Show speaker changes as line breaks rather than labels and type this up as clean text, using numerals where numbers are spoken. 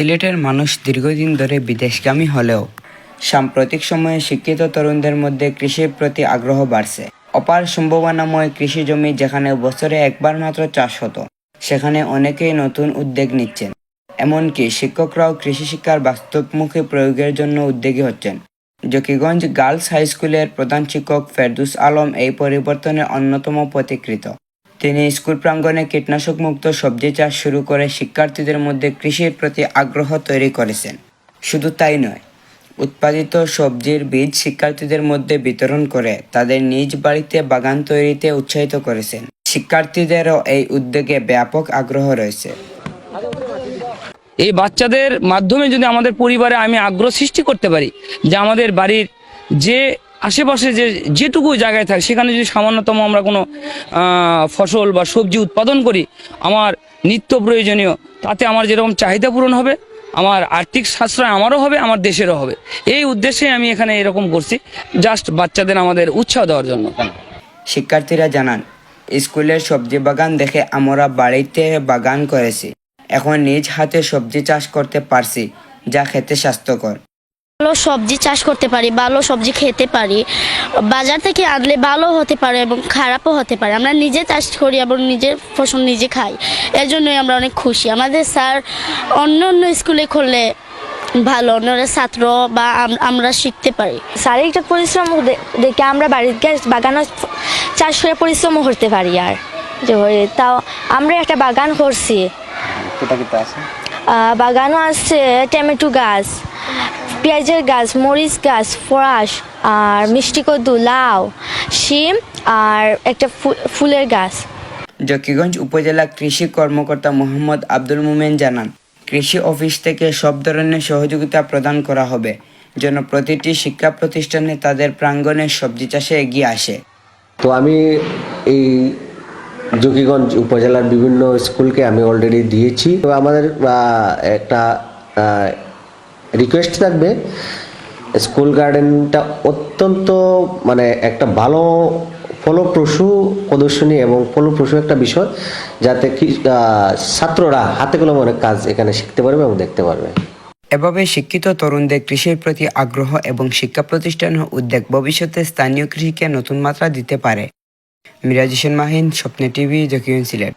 সিলেটের মানুষ দীর্ঘদিন ধরে বিদেশগামী হলেও সাম্প্রতিক সময়ে শিক্ষিত তরুণদের মধ্যে কৃষির প্রতি আগ্রহ বাড়ছে। অপার সম্ভাবনাময় কৃষি জমি যেখানে বছরে একবার মাত্র চাষ হতো, সেখানে অনেকেই নতুন উদ্যোগ নিচ্ছেন। এমনকি শিক্ষকরাও কৃষি শিক্ষার বাস্তবমুখী প্রয়োগের জন্য উদ্যোগী হচ্ছেন। জকিগঞ্জ গার্লস হাই স্কুলের প্রধান শিক্ষক ফেরদৌস আলম এই পরিবর্তনের অন্যতম পথিকৃৎ। তিনি স্কুল প্রাঙ্গণে কীটনাশকমুক্ত সবজি চাষ শুরু করে শিক্ষার্থীদের মধ্যে কৃষির প্রতি আগ্রহ তৈরি করেছেন। শুধু তাই নয়, উৎপাদিত সবজির বীজ শিক্ষার্থীদের মধ্যে বিতরণ করে তাদের নিজ বাড়িতে বাগান তৈরিতে উৎসাহিত করেছেন। শিক্ষার্থীদেরও এই উদ্যোগে ব্যাপক আগ্রহ রয়েছে।
এই বাচ্চাদের মাধ্যমে যদি আমাদের পরিবারে আমি আগ্রহ সৃষ্টি করতে পারি, যে আমাদের বাড়ির যে আশেপাশে যেটুকু জায়গায় থাকে সেখানে যদি সামান্যতম আমরা কোনো ফসল বা সবজি উৎপাদন করি, আমার নিত্য প্রয়োজনীয়, তাতে আমার যেরকম চাহিদা পূরণ হবে, আমার আর্থিক সাশ্রয় আমারও হবে, আমার দেশেরও হবে। এই উদ্দেশ্যে আমি এখানে এরকম করছি, জাস্ট বাচ্চাদের আমাদের উৎসাহ দেওয়ার জন্য।
শিক্ষার্থীরা জানান, স্কুলের সবজি বাগান দেখে আমরা বাড়িতে বাগান করেছি। এখন নিজ হাতে সবজি চাষ করতে পারছি, যা খেতে স্বাস্থ্যকর।
ভালো সবজি চাষ করতে পারি, ভালো সবজি খেতে পারি। বাজার থেকে আনলে ভালো হতে পারে এবং খারাপও হতে পারে। আমরা নিজে চাষ করি এবং নিজের ফসল নিজে খাই, এর জন্যই আমরা অনেক খুশি। আমাদের স্যার অন্য অন্য স্কুলে করলে ভালো, অন্যরা ছাত্র বা আমরা শিখতে পারি।
স্যারের একটা পরিশ্রম দেখে আমরা বাড়িতে বাগানও চাষ করে পরিশ্রম করতে পারি। আর যে তাও আমরা একটা বাগান করছি, বাগানও আছে টমেটো গাছ, পেঁয়াজের গাছ, মরিচ গাছ, ফরাস, আর মিষ্টি কদু, লাউ, শিম, আর একটা ফুলের গাছ।
জকিগঞ্জ উপজেলা কৃষি কর্মকর্তা মোহাম্মদ আব্দুল মোমেন জানান, কৃষি অফিস থেকে সব ধরনের সহযোগিতা প্রদান করা হবে যেন প্রতিটি শিক্ষা প্রতিষ্ঠানে তাদের প্রাঙ্গণে সবজি চাষে এগিয়ে আসে।
তো আমি এই জকিগঞ্জ উপজেলার বিভিন্ন স্কুলকে আমি অলরেডি দিয়েছি। তো আমাদের একটা রিকোয়েস্ট থাকবে, স্কুল গার্ডেনটা অত্যন্ত একটা ভালো ফলপ্রসূ প্রদর্শনী এবং ফলপ্রসূ একটা বিষয়, যাতে ছাত্ররা হাতে কলমে অনেক কাজ এখানে শিখতে পারবে এবং দেখতে পারবে।
এভাবে শিক্ষিত তরুণদের কৃষির প্রতি আগ্রহ এবং শিক্ষা প্রতিষ্ঠানের উদ্যোগ ভবিষ্যতে স্থানীয় কৃষিকে নতুন মাত্রা দিতে পারে। মিরাজ হোসেন মাহিন, স্বপ্নে টিভি, জকিগঞ্জ, সিলেট।